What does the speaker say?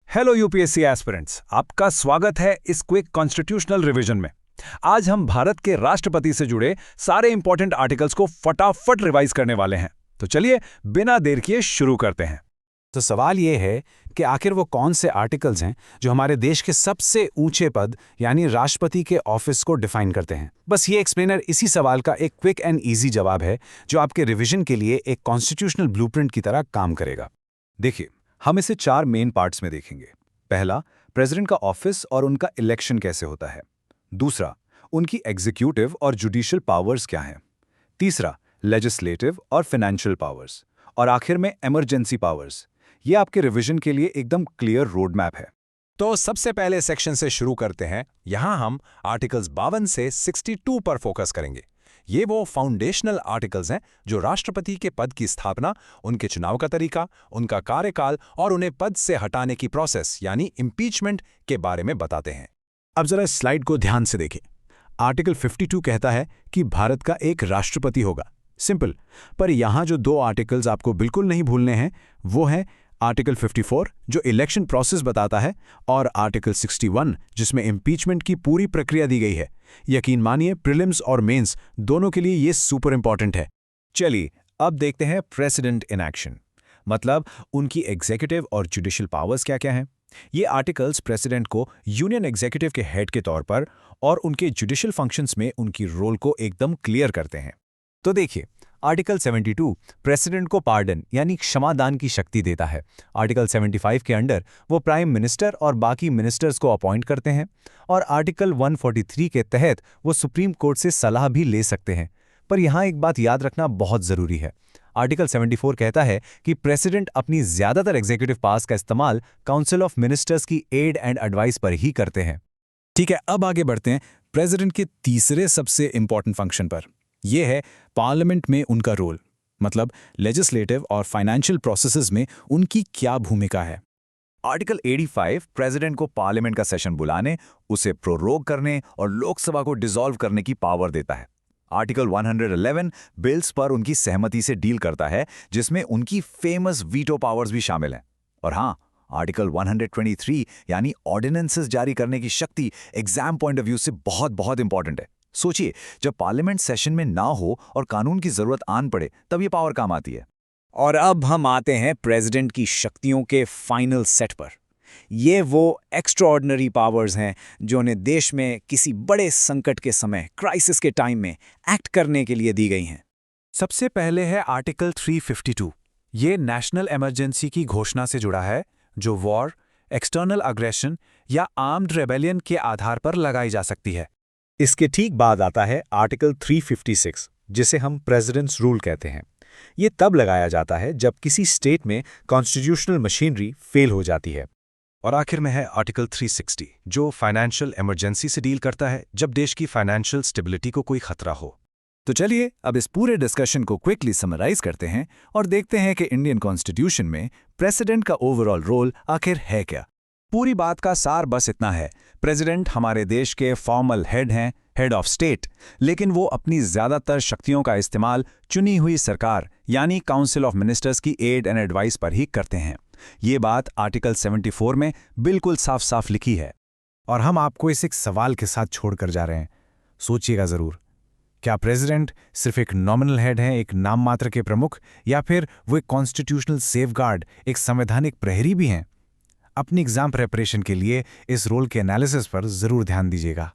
Hello UPSC aspirants, आपका स्वागत है इस क्विक कॉन्स्टिट्यूशनल रिवीजन में। आज हम भारत के राष्ट्रपति से जुड़े सारे इंपॉर्टेंट आर्टिकल्स को फटाफट रिवाइज करने वाले हैं। तो चलिए बिना देर किए शुरू करते हैं। तो सवाल ये है कि आखिर वो कौन से आर्टिकल्स हैं जो हमारे देश के सबसे ऊंचे पद यानी राष्ट्रपति के ऑफिस को डिफाइन करते हैं। बस ये एक्सप्लेनर इसी सवाल का एक क्विक एंड इजी जवाब है जो आपके रिवीजन के लिए एक कॉन्स्टिट्यूशनल ब्लूप्रिंट की तरह काम करेगा। देखिए, हम इसे 4 मेन पार्ट्स में देखेंगे। पहला, प्रेसिडेंट का ऑफिस और उनका इलेक्शन कैसे होता है। दूसरा, उनकी एग्जीक्यूटिव और जुडिशियल पावर्स क्या हैं। तीसरा, लेजिस्लेटिव और फाइनेंशियल पावर्स। और आखिर में इमरजेंसी पावर्स। ये आपके रिवीजन के लिए एकदम क्लियर रोड मैप है। तो सबसे पहले सेक्शन से शुरू करते हैं। यहां हम आर्टिकल्स 52 से 62 पर फोकस करेंगे। ये वो फाउंडेशनल आर्टिकल्स हैं जो राष्ट्रपति के पद की स्थापना, उनके चुनाव का तरीका, उनका कार्यकाल और उन्हें पद से हटाने की प्रोसेस यानी इम्पीचमेंट के बारे में बताते हैं। अब जरा इस स्लाइड को ध्यान से देखें। आर्टिकल 52 कहता है कि भारत का एक राष्ट्रपति होगा। सिंपल। पर यहां जो दो आर्टिकल्स आपको बिल्कुल नहीं भूलने हैं वो है आर्टिकल 54 जो इलेक्शन प्रोसेस बताता है और आर्टिकल 61 जिसमें इम्पीचमेंट की पूरी प्रक्रिया दी गई है। यकीन मानिए प्रीलिम्स और मेंस दोनों के लिए ये सुपर इंपॉर्टेंट है। चलिए अब देखते हैं प्रेसिडेंट इन एक्शन, मतलब उनकी एग्जीक्यूटिव और जुडिशियल पावर्स क्या क्या हैं। ये आर्टिकल्स प्रेसिडेंट को यूनियन एग्जीक्यूटिव के हेड के तौर पर और उनके जुडिशियल फंक्शंस में उनकी रोल को एकदम क्लियर करते हैं। तो देखिए, आर्टिकल 72 प्रेसिडेंट को पार्डन यानी क्षमादान की शक्ति देता है। आर्टिकल 75 के अंडर वो प्राइम मिनिस्टर और बाकी मिनिस्टर्स को अपॉइंट करते हैं और आर्टिकल 143 के तहत वो सुप्रीम कोर्ट से सलाह भी ले सकते हैं। पर यहाँ एक बात याद रखना बहुत ज़रूरी है। आर्टिकल 74 कहता है कि प्रेसिडेंट अपनी ज़्यादातर एग्जीक्यूटिव पावर्स का इस्तेमाल काउंसिल ऑफ मिनिस्टर्स की एड एंड एडवाइस पर ही करते हैं। ठीक है, अब आगे बढ़ते हैं प्रेसिडेंट के तीसरे सबसे इंपॉर्टेंट फंक्शन पर। यह है पार्लियामेंट में उनका रोल, मतलब लेजिस्लेटिव और फाइनेंशियल प्रोसेसेस में उनकी क्या भूमिका है। आर्टिकल 85 प्रेसिडेंट को पार्लियामेंट का सेशन बुलाने, उसे प्रोरोग करने और लोकसभा को डिसॉल्व करने की पावर देता है। आर्टिकल 111 बिल्स पर उनकी सहमति से डील करता है, जिसमें उनकी फेमस वीटो पावर्स भी शामिल हैं। और हाँ, आर्टिकल 123 यानी ऑर्डिनेंसेस जारी करने की शक्ति एग्जाम पॉइंट ऑफ व्यू से बहुत बहुत इंपॉर्टेंट है। सोचिए, जब पार्लियामेंट सेशन में ना हो और कानून की जरूरत आन पड़े तब ये पावर काम आती है। और अब हम आते हैं प्रेसिडेंट की शक्तियों के फाइनल सेट पर। ये वो एक्स्ट्राऑर्डिनरी पावर्स हैं जो उन्हें देश में किसी बड़े संकट के समय, क्राइसिस के टाइम में एक्ट करने के लिए दी गई हैं। सबसे पहले है आर्टिकल 352। ये नेशनल इमरजेंसी की घोषणा से जुड़ा है जो वॉर, एक्सटर्नल अग्रेशन या आर्म्ड रेबेलियन के आधार पर लगाई जा सकती है। इसके ठीक बाद आता है आर्टिकल 356 जिसे हम प्रेसिडेंट्स रूल कहते हैं। ये तब लगाया जाता है जब किसी स्टेट में कॉन्स्टिट्यूशनल मशीनरी फेल हो जाती है। और आखिर में है आर्टिकल 360 जो फाइनेंशियल इमरजेंसी से डील करता है जब देश की फाइनेंशियल स्टेबिलिटी को कोई खतरा हो। तो चलिए अब इस पूरे डिस्कशन को क्विकली समराइज करते हैं और देखते हैं कि इंडियन कॉन्स्टिट्यूशन में प्रेसिडेंट का ओवरऑल रोल आखिर है क्या। पूरी बात का सार बस इतना है, प्रेसिडेंट हमारे देश के फॉर्मल हेड हैं, हेड ऑफ स्टेट, लेकिन वो अपनी ज्यादातर शक्तियों का इस्तेमाल चुनी हुई सरकार यानी काउंसिल ऑफ मिनिस्टर्स की एड एंड एडवाइस पर ही करते हैं। ये बात आर्टिकल 74 में बिल्कुल साफ साफ लिखी है। और हम आपको इस एक सवाल के साथ छोड़कर जा रहे हैं। सोचिएगा जरूर, क्या प्रेसिडेंट सिर्फ एक नॉमिनल हेड हैं, एक नाम मात्र के प्रमुख, या फिर वो एक कॉन्स्टिट्यूशनल सेफगार्ड, एक संवैधानिक प्रहरी भी हैं? अपनी एग्जाम प्रेपरेशन के लिए इस रोल के एनालिसिस पर जरूर ध्यान दीजिएगा।